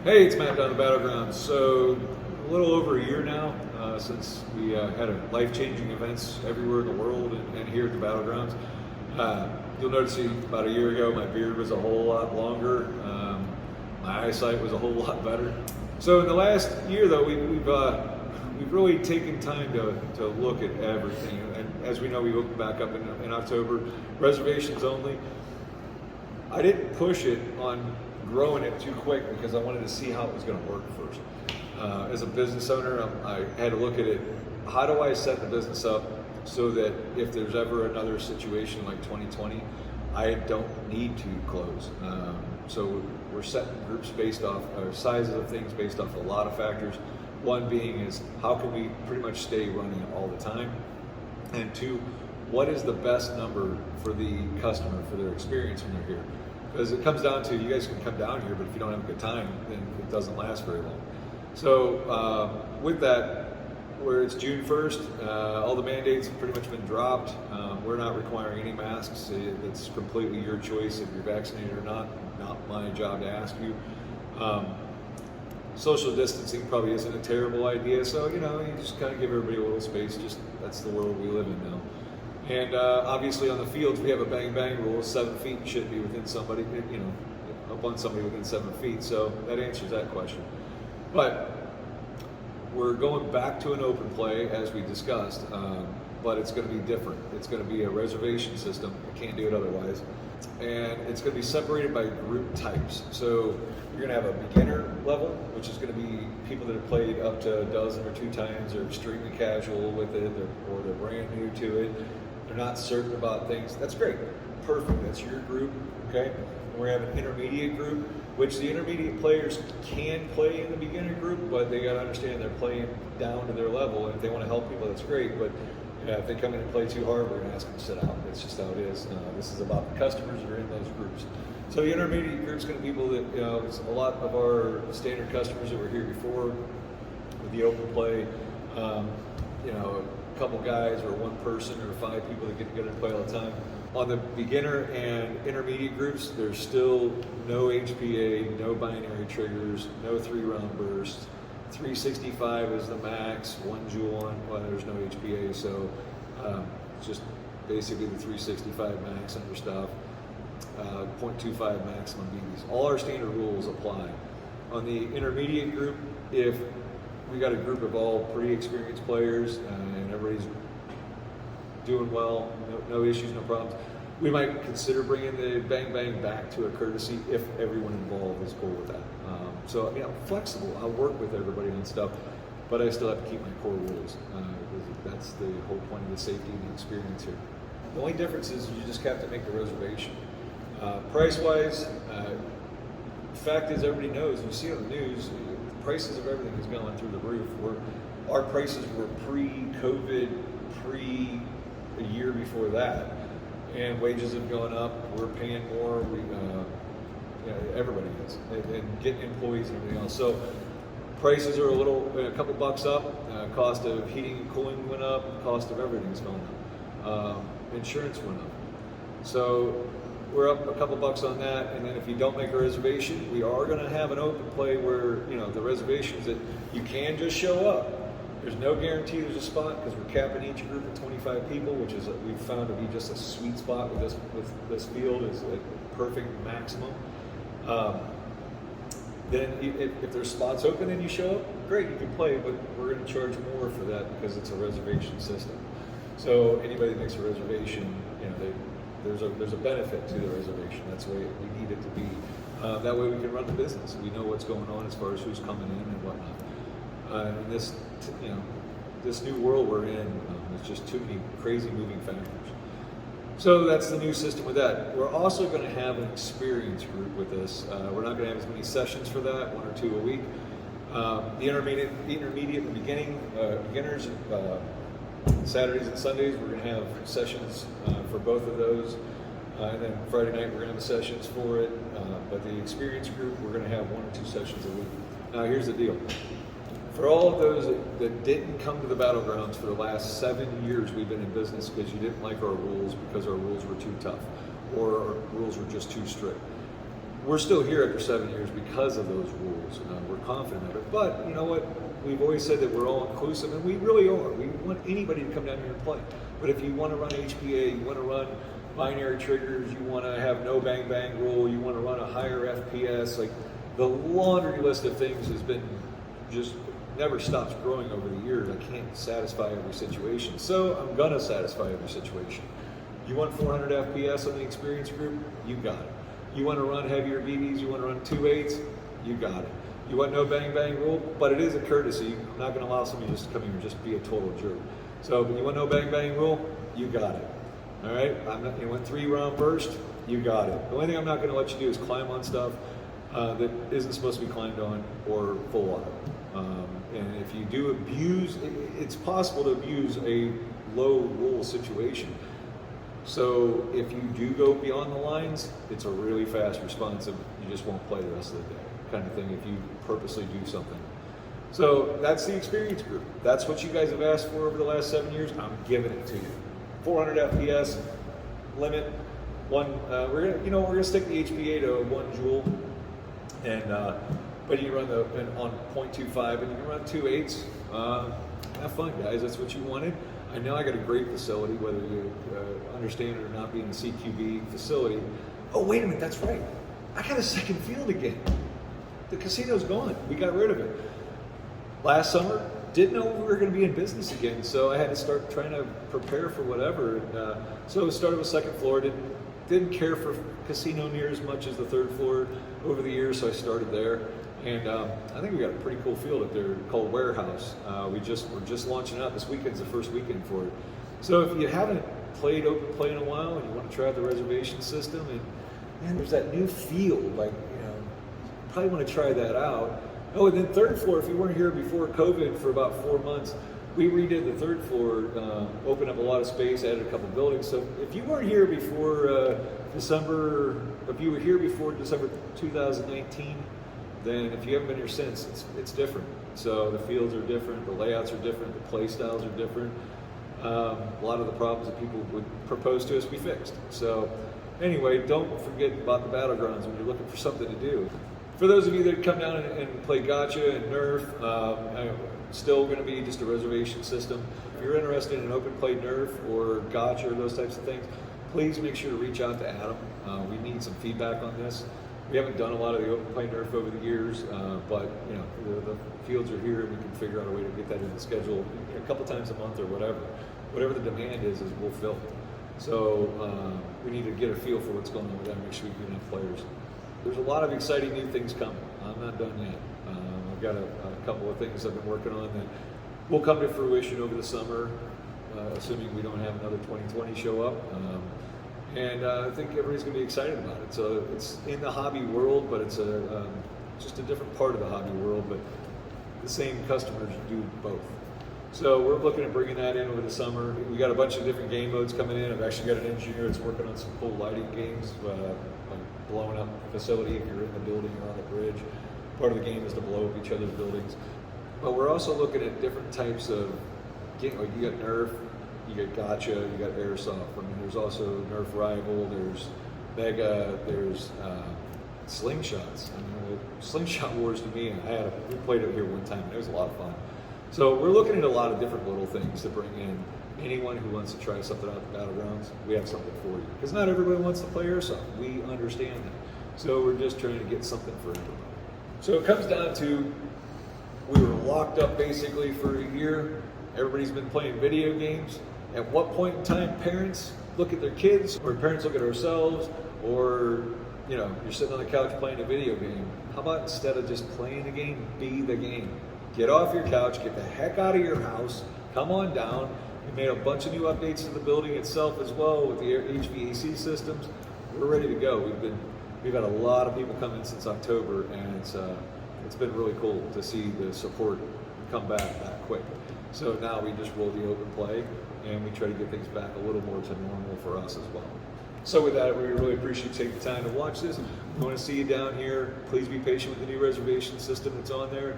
Hey, it's Matt down at Battlegrounds. So, a little over a year now since we had life-changing events everywhere in the world and here at the Battlegrounds. You'll notice about a year ago, my beard was a whole lot longer. My eyesight was a whole lot better. So, in the last year, though, we've really taken time to look at everything. And as we know, we opened back up in October, reservations only. I didn't push it on growing it too quick because I wanted to see how it was going to work first. As a business owner, I had to look at it. How do I set the business up so that if there's ever another situation like 2020, I don't need to close? So we're setting groups based off sizes of things based off a lot of factors. One being is how can we pretty much stay running all the time? And two, what is the best number for the customer, for their experience when they're here? Because it comes down to, you guys can come down here, but if you don't have a good time, then it doesn't last very long. So with that, where it's June 1st, all the mandates have pretty much been dropped. We're not requiring any masks. It's completely your choice if you're vaccinated or not my job to ask you. Social distancing probably isn't a terrible idea, so you just kind of give everybody a little space. Just that's the world we live in now. And obviously on the fields, we have a bang rule. 7 feet should be within somebody, up on somebody within 7 feet. So that answers that question. But we're going back to an open play as we discussed, but it's going to be different. It's going to be a reservation system. You can't do it otherwise. And it's going to be separated by group types. So you're going to have a beginner level, which is going to be people that have played up to a dozen or 2 times, or extremely casual with it, or they're brand new to it. They're not certain about things. That's great. Perfect. That's your group. Okay. And we have an intermediate group, which the intermediate players can play in the beginner group, but they got to understand they're playing down to their level. And if they want to help people, that's great. But if they come in and play too hard, we're going to ask them to sit out. That's just how it is. This is about the customers that are in those groups. So the intermediate group is going to be people that, it's a lot of our standard customers that were here before with the open play. A couple guys or one person or 5 people that get together and play all the time. On the beginner and intermediate groups, there's still no HPA, no binary triggers, no 3-round bursts. 365 is the max, 1 joule on, well, there's no HPA, so it's just basically the 365 max under stuff, 0.25 maximum BBs. All our standard rules apply. On the intermediate group, if we got a group of all pretty experienced players and everybody's doing well, no issues, no problems, we might consider bringing the bang back to a courtesy if everyone involved is cool with that. So I'm flexible. I'll work with everybody on stuff, but I still have to keep my core rules. That's the whole point of the safety and the experience here. The only difference is you just have to make the reservation. Price-wise, the fact is everybody knows, you see on the news, the prices of everything has gone through the roof. Our prices were pre-COVID, a year before that, and wages have gone up. We're paying more. Everybody is, and getting employees and everything else. So prices are a couple bucks up. Cost of heating and cooling went up. Cost of everything's gone up. Insurance went up. So we're up a couple bucks on that. And then if you don't make a reservation, we are going to have an open play where the reservations that you can just show up. There's no guarantee there's a spot because we're capping each group at 25 people, which is we've found to be just a sweet spot with this field is a perfect maximum. Then if there's spots open and you show up, great, you can play, but we're going to charge more for that because it's a reservation system. So anybody that makes a reservation, there's a benefit to the reservation. That's the way we need it to be. That way we can run the business. We know what's going on as far as who's coming in and whatnot. And this new world we're in, there's just too many crazy moving factors. So that's the new system with that. We're also going to have an experience group with this. We're not going to have as many sessions for that, 1 or 2 a week. The intermediate in the beginning, beginners, Saturdays and Sundays, we're going to have sessions for both of those. And then Friday night, we're going to have sessions for it. But the experience group, we're going to have 1 or 2 sessions a week. Now, here's the deal. For all of those that didn't come to the Battlegrounds for the last 7 years we've been in business because you didn't like our rules because our rules were too tough or our rules were just too strict, we're still here after 7 years because of those rules. We're confident of it. But you know what? We've always said that we're all inclusive, and we really are. We want anybody to come down here and play. But if you want to run HPA, you want to run binary triggers, you want to have no bang bang rule, you want to run a higher FPS, like the laundry list of things has been just never stops growing over the years. I can't satisfy every situation. So I'm going to satisfy every situation. You want 400 FPS on the experience group? You got it. You want to run heavier BBs, you want to run 2.8s? You got it. You want no bang bang rule, but it is a courtesy. I'm not going to allow somebody just to come here and just be a total jerk. So, but you want no bang bang rule? You got it. All right. You want 3-round burst? You got it. The only thing I'm not going to let you do is climb on stuff that isn't supposed to be climbed on or full auto. And if you do abuse, it's possible to abuse a low rule situation. So if you do go beyond the lines, it's a really fast responsive. You just won't play the rest of the day, kind of thing, if you purposely do something. So that's the experience group. That's what you guys have asked for over the last 7 years. I'm giving it to you. 400 FPS limit. We're gonna stick the HPA to 1 joule, and but you can run on 0.25, and you can run 2.8s. Have fun, guys. That's what you wanted. I know I got a great facility, whether you understand it or not, being a CQB facility. Oh, wait a minute, that's right. I got a second field again. The casino's gone. We got rid of it. Last summer, didn't know we were going to be in business again, so I had to start trying to prepare for whatever. And, so I started with second floor. Didn't care for casino near as much as the third floor over the years, so I started there. And I think we got a pretty cool field up there called Warehouse. We're just launching out. This weekend's the first weekend for it. So if you haven't played open play in a while and you want to try the reservation system, and man, there's that new field, like, probably want to try that out. Oh, and then third floor, if you weren't here before COVID for about 4 months, we redid the third floor, opened up a lot of space, added a couple buildings. So if you weren't here before if you were here before December 2019, then if you haven't been here since, it's different. So the fields are different, the layouts are different, the play styles are different. A lot of the problems that people would propose to us, we fixed. So anyway, don't forget about the Battlegrounds when you're looking for something to do. For those of you that come down and play Gotcha and Nerf, still going to be just a reservation system. If you're interested in open play Nerf or Gotcha or those types of things, please make sure to reach out to Adam. We need some feedback on this. We haven't done a lot of the open play Nerf over the years, but the fields are here, and we can figure out a way to get that in the schedule a couple times a month or whatever. Whatever the demand is we'll fill it. So we need to get a feel for what's going on with that and make sure we get enough players. There's a lot of exciting new things coming. I'm not done yet. I've got a couple of things I've been working on that will come to fruition over the summer, assuming we don't have another 2020 show up. And I think everybody's going to be excited about it. So it's in the hobby world, but it's just a different part of the hobby world, but the same customers do both. So we're looking at bringing that in over the summer. We got a bunch of different game modes coming in. I've actually got an engineer that's working on some cool lighting games, like blowing up a facility if you're in the building or on the bridge. Part of the game is to blow up each other's buildings. But we're also looking at different types of game. Like you got Nerf, you got Gotcha, you got Airsoft. I mean, there's also Nerf Rival, there's Mega, there's Slingshots. I mean, Slingshot Wars to me, we played it here one time, and it was a lot of fun. So we're looking at a lot of different little things to bring in. Anyone who wants to try something out at the Battlegrounds, we have something for you. Because not everybody wants to play Airsoft. We understand that. So we're just trying to get something for everybody. So it comes down to, we were locked up basically for a year. Everybody's been playing video games. At what point in time parents look at their kids, or parents look at ourselves, or you're sitting on the couch playing a video game. How about instead of just playing the game, be the game? Get off your couch, get the heck out of your house, come on down. We made a bunch of new updates to the building itself as well with the HVAC systems. We're ready to go. We've had a lot of people come in since October, and it's been really cool to see the support come back that quick. So now we just roll the open play, and we try to get things back a little more to normal for us as well. So with that, we really appreciate you taking the time to watch this. We want to see you down here. Please be patient with the new reservation system that's on there.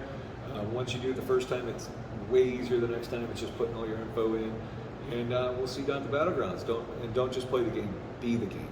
Once you do it the first time, it's way easier the next time. It's just putting all your info in. And we'll see you down at the Battlegrounds. Don't just play the game, be the game.